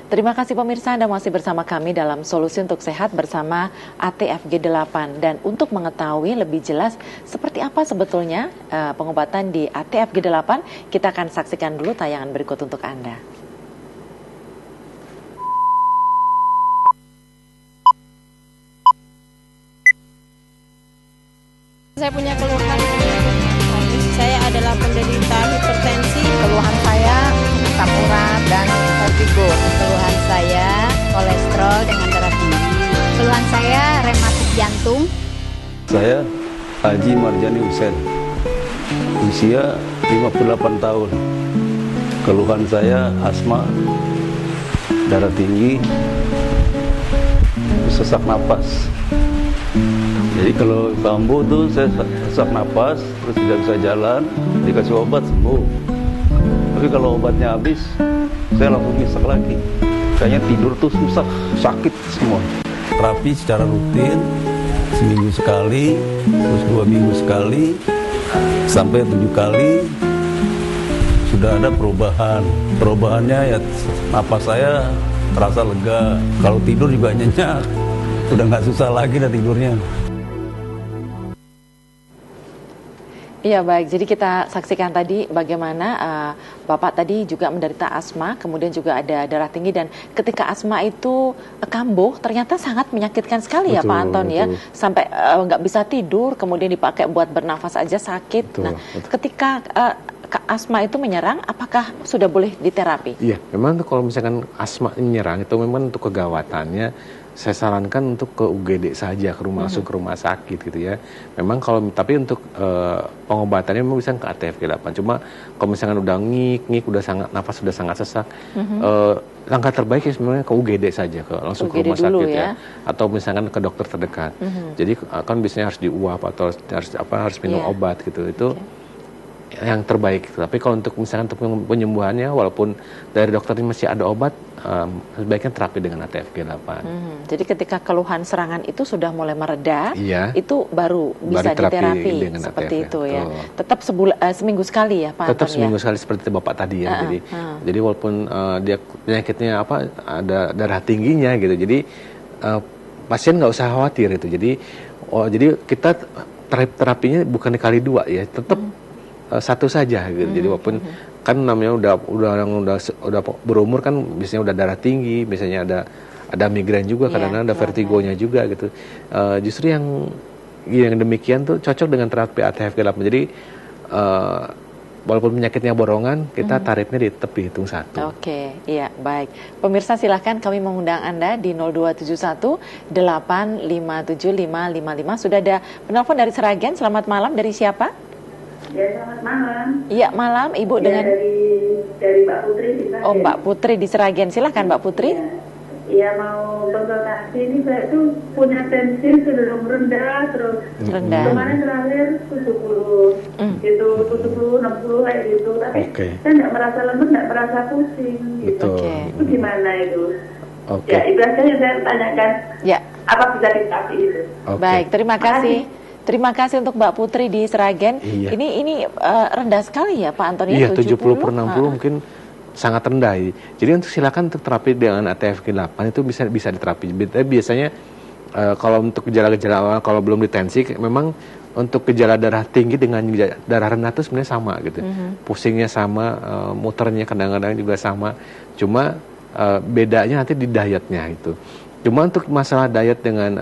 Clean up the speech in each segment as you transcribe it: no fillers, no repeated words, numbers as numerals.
Terima kasih pemirsa, Anda masih bersama kami dalam Solusi untuk Sehat bersama ATFG8. Dan untuk mengetahui lebih jelas seperti apa sebetulnya pengobatan di ATFG8, kita akan saksikan dulu tayangan berikut untuk Anda. Saya punya keluhan kronis. Saya adalah penderita hipertensi. Keluhan saya asam urat dan vertigo. Keluhan saya kolesterol dengan darah tinggi. Keluhan saya rematik jantung. Saya Haji Marjani Hussein, usia 58 tahun. Keluhan saya asma, darah tinggi, sesak napas. Jadi kalau kambuh tuh saya sesak napas, terus tidak bisa jalan, dikasih obat sembuh. Tapi kalau obatnya habis, saya langsung nyesek lagi. Kayaknya tidur tuh susah, sakit semua. Terapi secara rutin, seminggu sekali, terus 2 minggu sekali, sampai 7 kali, sudah ada perubahan. Perubahannya ya napas saya terasa lega. Kalau tidur juga nyenyak, udah nggak susah lagi dah tidurnya. Iya baik, jadi kita saksikan tadi bagaimana Bapak tadi juga menderita asma, kemudian juga ada darah tinggi, dan ketika asma itu kambuh ternyata sangat menyakitkan sekali. Betul, ya Pak Anton, betul. Ya sampai nggak bisa tidur, kemudian dipakai buat bernafas aja sakit. Betul, nah betul. Ketika asma itu menyerang, apakah sudah boleh diterapi? Iya, memang kalau misalkan asma menyerang itu memang untuk kegawatannya saya sarankan untuk ke UGD saja, ke rumah langsung ke rumah sakit gitu ya. Memang kalau tapi untuk pengobatannya memang bisa ke ATFG8. Cuma kalau misalkan udah ngik, udah sangat nafas sudah sangat sesak, langkah terbaik ya sebenarnya ke UGD saja, langsung ke rumah sakit ya. Atau misalkan ke dokter terdekat. Jadi kan biasanya harus diuap atau harus minum obat gitu. Itu yang terbaik. Tapi kalau untuk misalkan untuk penyembuhannya, walaupun dari dokter ini masih ada obat, sebaiknya terapi dengan ATFG8. Jadi ketika keluhan serangan itu sudah mulai mereda, itu baru bisa diterapi seperti ATFG. Itu ya. Tetap seminggu sekali ya Pak Anton. Tetap seminggu sekali seperti Bapak tadi ya. Jadi walaupun dia penyakitnya ada darah tingginya gitu. Jadi pasien nggak usah khawatir itu. Jadi kita terapinya bukan dikali 2 ya. Tetap satu saja gitu. Jadi walaupun kan namanya udah berumur kan biasanya udah darah tinggi, biasanya ada migrain juga, kadang-kadang ada vertigonya juga gitu. Justru yang demikian tuh cocok dengan terapi ATFG8. Jadi walaupun penyakitnya borongan, kita tarifnya tetap dihitung 1. Oke, iya baik. Pemirsa silahkan kami mengundang Anda di 0271 8575555. Sudah ada penelpon dari Sragen. Selamat malam, dari siapa? Ya, selamat malam. Iya, malam Ibu ya, dengan dari Mbak Putri di Sragen. Oh, Mbak Putri di Sragen. Silahkan Mbak Putri. Iya, mau konsultasi. Ini saya tuh punya tensi cenderung rendah terus. Rendah. Kemarin terakhir 70. Gitu, 70, 60 kayak gitu. Tapi saya nggak merasa lemes, nggak merasa pusing gitu. Itu gimana itu? Ya, ibaratnya saya tanyakan. Ya. Apa bisa diterapi itu? Baik, terima kasih. Terima kasih untuk Mbak Putri di Sragen. Iya. Ini rendah sekali ya Pak Anton. Iya, 70 per 60 mungkin sangat rendah. Jadi silakan untuk terapi dengan ATFG8 itu bisa diterapi. Biasanya kalau untuk gejala-gejala awal, kalau belum ditensi, memang untuk gejala darah tinggi dengan darah rendah itu sebenarnya sama gitu. Pusingnya sama, muternya kadang-kadang juga sama. Cuma bedanya nanti di dietnya itu. Cuma untuk masalah diet dengan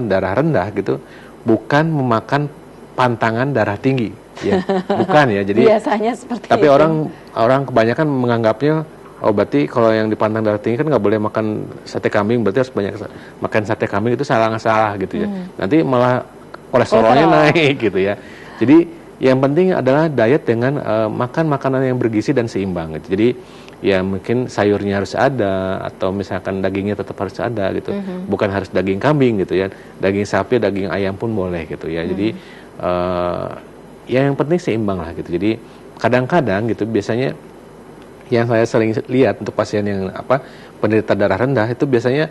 darah rendah gitu, bukan memakan pantangan darah tinggi, ya, bukan ya. Jadi biasanya seperti tapi itu. orang kebanyakan menganggapnya, berarti kalau yang dipantang darah tinggi kan nggak boleh makan sate kambing, berarti harus banyak makan sate kambing, itu salah gitu ya. Nanti malah kolesterolnya naik gitu ya. Jadi yang penting adalah diet dengan makan makanan yang bergizi dan seimbang gitu. Jadi ya mungkin sayurnya harus ada, atau misalkan dagingnya tetap harus ada gitu. Bukan harus daging kambing gitu ya. Daging sapi, daging ayam pun boleh gitu ya. Jadi ya yang penting seimbang lah gitu. Jadi kadang-kadang gitu biasanya yang saya sering lihat untuk pasien yang penderita darah rendah itu biasanya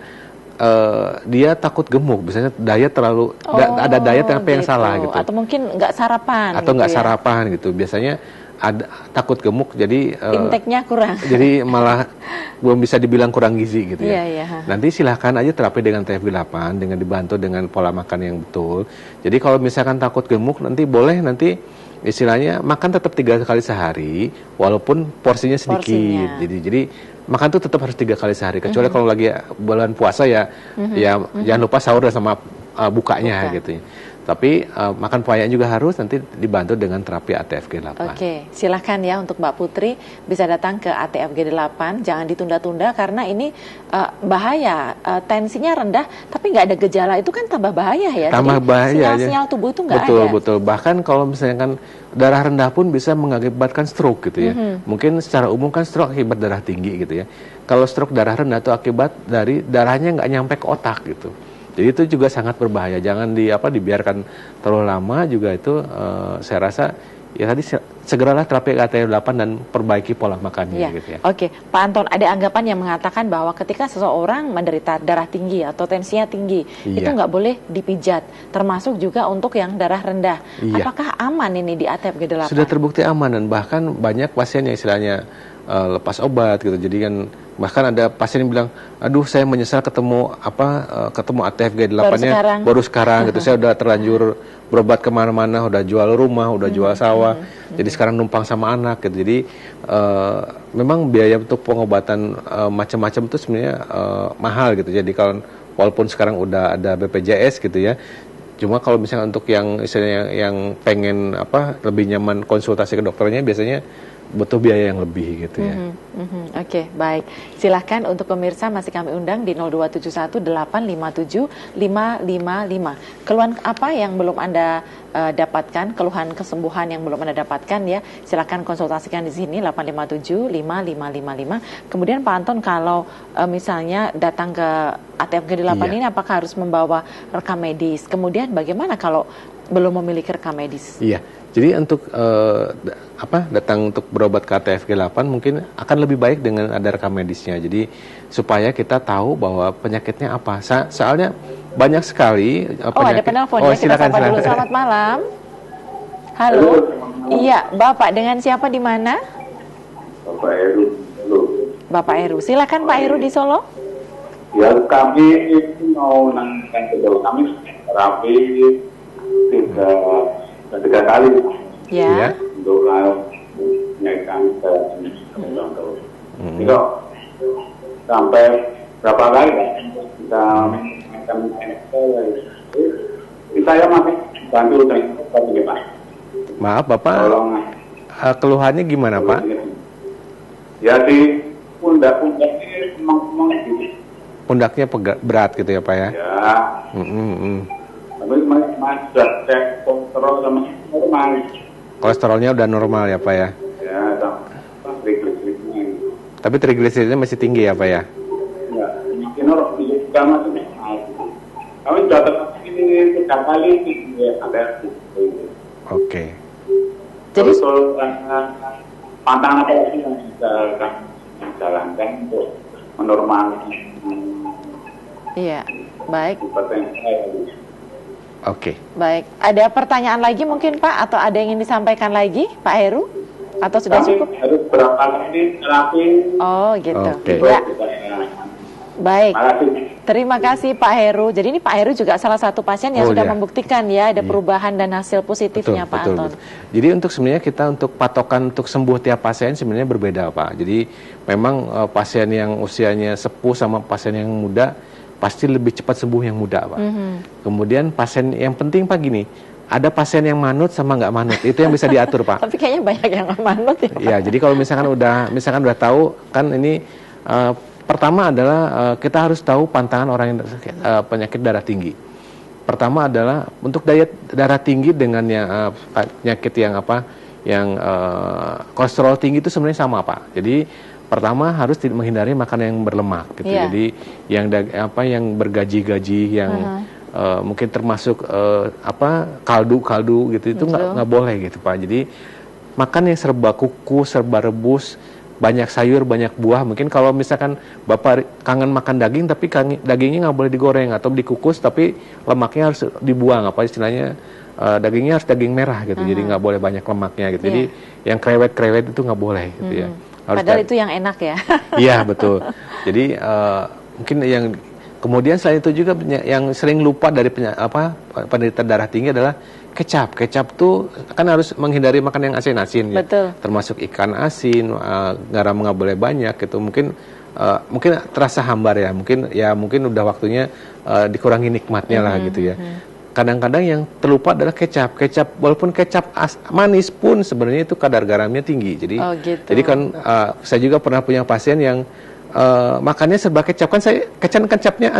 dia takut gemuk, biasanya diet terlalu ada diet yang salah gitu. Atau mungkin nggak sarapan. Atau nggak sarapan gitu. Biasanya takut gemuk, jadi intake-nya kurang. Jadi malah belum bisa dibilang kurang gizi gitu ya. Iya. Nanti silahkan aja terapi dengan TFG8 dengan dibantu dengan pola makan yang betul. Jadi kalau misalkan takut gemuk, nanti boleh nanti istilahnya makan tetap 3 kali sehari, walaupun porsinya sedikit. Jadi makan tuh tetap harus 3 kali sehari. Kecuali kalau lagi bulan puasa ya, jangan lupa sahur sama bukanya gitu. Tapi makan payah juga harus nanti dibantu dengan terapi ATFG8. Oke, silahkan ya untuk Mbak Putri bisa datang ke ATFG8, jangan ditunda-tunda karena ini bahaya, tensinya rendah tapi nggak ada gejala, itu kan tambah bahaya ya. Tambah bahaya. Sinyal-sinyal tubuh itu nggak ada. Betul. Bahkan kalau misalnya kan darah rendah pun bisa mengakibatkan stroke gitu ya. Mungkin secara umum kan stroke akibat darah tinggi gitu ya. Kalau stroke darah rendah itu akibat dari darahnya nggak nyampe ke otak gitu. Jadi itu juga sangat berbahaya. Jangan dibiarkan terlalu lama juga itu. Saya rasa ya tadi segeralah terapi ATFG8 dan perbaiki pola makannya gitu ya. Oke, Pak Anton, ada anggapan yang mengatakan bahwa ketika seseorang menderita darah tinggi atau tensinya tinggi, itu nggak boleh dipijat, termasuk juga untuk yang darah rendah. Apakah aman ini di ATFG8? Sudah terbukti aman dan bahkan banyak pasien yang istilahnya lepas obat gitu. Jadi kan bahkan ada pasien yang bilang, aduh saya menyesal ketemu ATFG8-nya baru sekarang gitu. Saya udah terlanjur berobat kemana-mana, udah jual rumah, udah jual sawah, jadi sekarang numpang sama anak gitu. Jadi memang biaya untuk pengobatan macam-macam itu sebenarnya mahal gitu. Jadi kalau walaupun sekarang udah ada BPJS gitu ya, cuma kalau misalnya untuk yang istilahnya yang pengen lebih nyaman konsultasi ke dokternya biasanya butuh biaya yang lebih gitu ya. Oke, baik. Silahkan untuk pemirsa masih kami undang di 0271-857-555. Keluhan apa yang belum Anda dapatkan, keluhan kesembuhan yang belum Anda dapatkan ya, silahkan konsultasikan di sini 857-5555. Kemudian Pak Anton, kalau misalnya datang ke ATFG8 ini apakah harus membawa rekam medis? Kemudian bagaimana kalau belum memiliki rekam medis? Iya. Jadi untuk datang untuk berobat ke ATFG8 mungkin akan lebih baik dengan ada rekam medisnya. Jadi supaya kita tahu bahwa penyakitnya apa. Soalnya banyak sekali penyakit. Ada penelpon ya, kita sapa dulu. Selamat malam. Halo. Iya, Bapak dengan siapa di mana? Bapak Heru. Bapak Heru. Silakan Pak Heru di Solo. Ya, kami mau nanyakan ke kami terapi 3 kali ya untuk menaikkan ke contoh. Jadi sampai berapa kali kita menaikkan saya masih bantu dengan Pak. Maaf Bapak, keluhannya gimana Pak? Ya di pundak-pundak ini memang gitu. Pundaknya berat gitu ya Pak ya? Ya. Tapi masih sudah cek kolesterol sama normal. Kolesterolnya udah normal ya Pak ya? Ya, sama trigliseridnya. Tapi trigliseridnya masih tinggi ya Pak ya? Ya, mungkin orang juga masih normal. Kami sudah terkasih ini 3 kali ya, ada. Oke. Jadi pantangan apa sih yang bisa kami jalankan untuk menormalkan? Iya, baik. Oke. Baik, ada pertanyaan lagi mungkin Pak, atau ada yang ingin disampaikan lagi Pak Heru? Atau sudah cukup? Harus berapa kali terapi? Oh gitu. Okay. Ya. Baik. Terima kasih Pak Heru. Jadi ini Pak Heru juga salah satu pasien yang sudah membuktikan ya ada perubahan dan hasil positifnya Pak Anton. Jadi untuk sebenarnya kita untuk patokan untuk sembuh tiap pasien sebenarnya berbeda Pak. Jadi memang pasien yang usianya sepuh sama pasien yang muda pasti lebih cepat sembuh yang muda Pak. Kemudian pasien yang penting Pak gini, ada pasien yang manut sama nggak manut, itu yang bisa diatur Pak. Tapi kayaknya banyak yang nggak manut ya Pak. Iya, jadi kalau misalkan udah tahu kan ini pertama adalah kita harus tahu pantangan orang yang penyakit darah tinggi. Pertama adalah untuk darah tinggi dengan yang penyakit yang kolesterol tinggi itu sebenarnya sama Pak. Jadi pertama harus menghindari makanan yang berlemak gitu. Jadi yang bergaji-gaji yang mungkin termasuk kaldu gitu itu nggak boleh gitu Pak. Jadi makan yang serba kukus, serba rebus, banyak sayur, banyak buah. Mungkin kalau misalkan Bapak kangen makan daging, tapi dagingnya nggak boleh digoreng atau dikukus, tapi lemaknya harus dibuang. Apa istilahnya, dagingnya harus daging merah gitu. Jadi nggak boleh banyak lemaknya gitu. Jadi yang krewet-krewet itu nggak boleh gitu ya. Padahal itu yang enak ya. Iya betul. Jadi mungkin yang kemudian selain itu juga yang sering lupa dari penderita darah tinggi adalah kecap. Kecap tuh kan harus menghindari makan yang asin-asin ya. Betul. Termasuk ikan asin, garam nggak boleh banyak gitu. Mungkin terasa hambar ya. Mungkin udah waktunya dikurangi nikmatnya lah gitu ya. Kadang-kadang yang terlupa adalah kecap. Kecap walaupun kecap manis pun sebenarnya itu kadar garamnya tinggi. Jadi jadi kan saya juga pernah punya pasien yang makannya serba kecap, kan saya kecapnya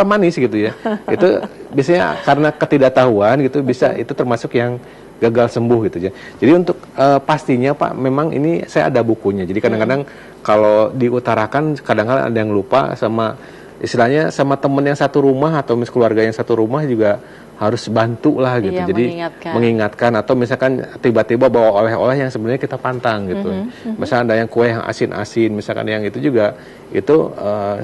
manis gitu ya. Itu biasanya karena ketidaktahuan gitu, itu termasuk yang gagal sembuh gitu ya. Jadi untuk pastinya Pak, memang ini saya ada bukunya. Jadi kadang-kadang kalau diutarakan kadang-kadang ada yang lupa, sama istilahnya sama temen yang satu rumah atau keluarga yang satu rumah juga harus bantu lah gitu. Jadi mengingatkan atau misalkan tiba-tiba bawa oleh-oleh yang sebenarnya kita pantang gitu. Misalnya ada yang kue yang asin-asin, misalkan yang itu juga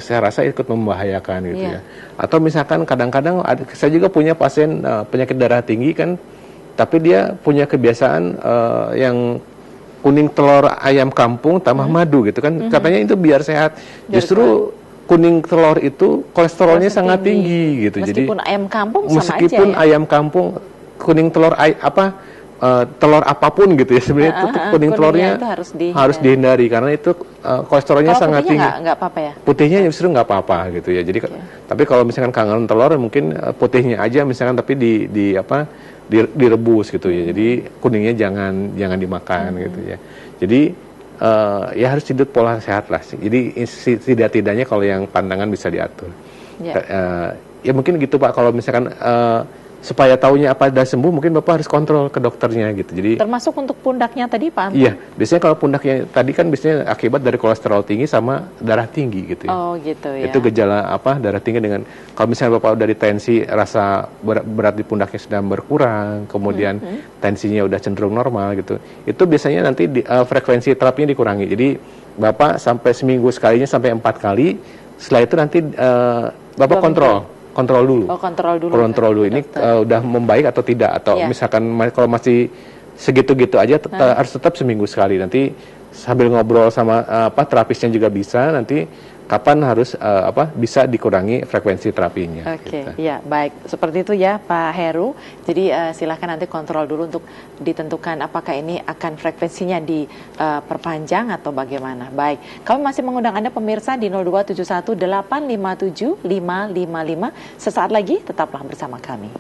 saya rasa ikut membahayakan gitu ya. Atau misalkan kadang-kadang saya juga punya pasien penyakit darah tinggi kan, tapi dia punya kebiasaan yang kuning telur ayam kampung tambah madu gitu kan. Katanya itu biar sehat. Justru kuning telur itu kolesterolnya sangat tinggi gitu. Meskipun ayam kampung sama aja ya? Ayam kampung, kuning telur telur apapun gitu ya, sebenarnya itu kuning telurnya harus dihindari karena itu kolesterolnya sangat tinggi. Nggak apa-apa ya? Putihnya justru nggak apa-apa gitu ya. Jadi tapi kalau misalkan kangen telur mungkin putihnya aja misalkan, tapi direbus gitu ya. Jadi kuningnya jangan dimakan gitu ya. Jadi ya harus hidup pola sehat lah. Jadi tidak-tidaknya kalau yang pandangan bisa diatur. Ya mungkin gitu Pak, kalau misalkan supaya taunya apa sudah sembuh, mungkin Bapak harus kontrol ke dokternya gitu. Jadi termasuk untuk pundaknya tadi Pak Anton? Iya, biasanya kalau pundaknya tadi kan biasanya akibat dari kolesterol tinggi sama darah tinggi gitu ya. Oh gitu ya. Itu gejala darah tinggi dengan, kalau misalnya Bapak dari tensi rasa berat di pundaknya sedang berkurang, kemudian tensinya udah cenderung normal gitu. Itu biasanya nanti frekuensi terapinya dikurangi. Jadi Bapak sampai seminggu sekalinya sampai 4 kali. Setelah itu nanti Bapak kontrol dulu. Kontrol dulu ini udah membaik atau tidak, atau misalkan kalau masih segitu-gitu aja harus tetap seminggu sekali. Nanti sambil ngobrol sama terapisnya juga bisa, nanti kapan harus bisa dikurangi frekuensi terapinya. Oke, ya baik. Seperti itu ya Pak Heru. Jadi silahkan nanti kontrol dulu untuk ditentukan apakah ini akan frekuensinya diperpanjang atau bagaimana. Baik, kami masih mengundang Anda pemirsa di 0271 857 555. Sesaat lagi tetaplah bersama kami.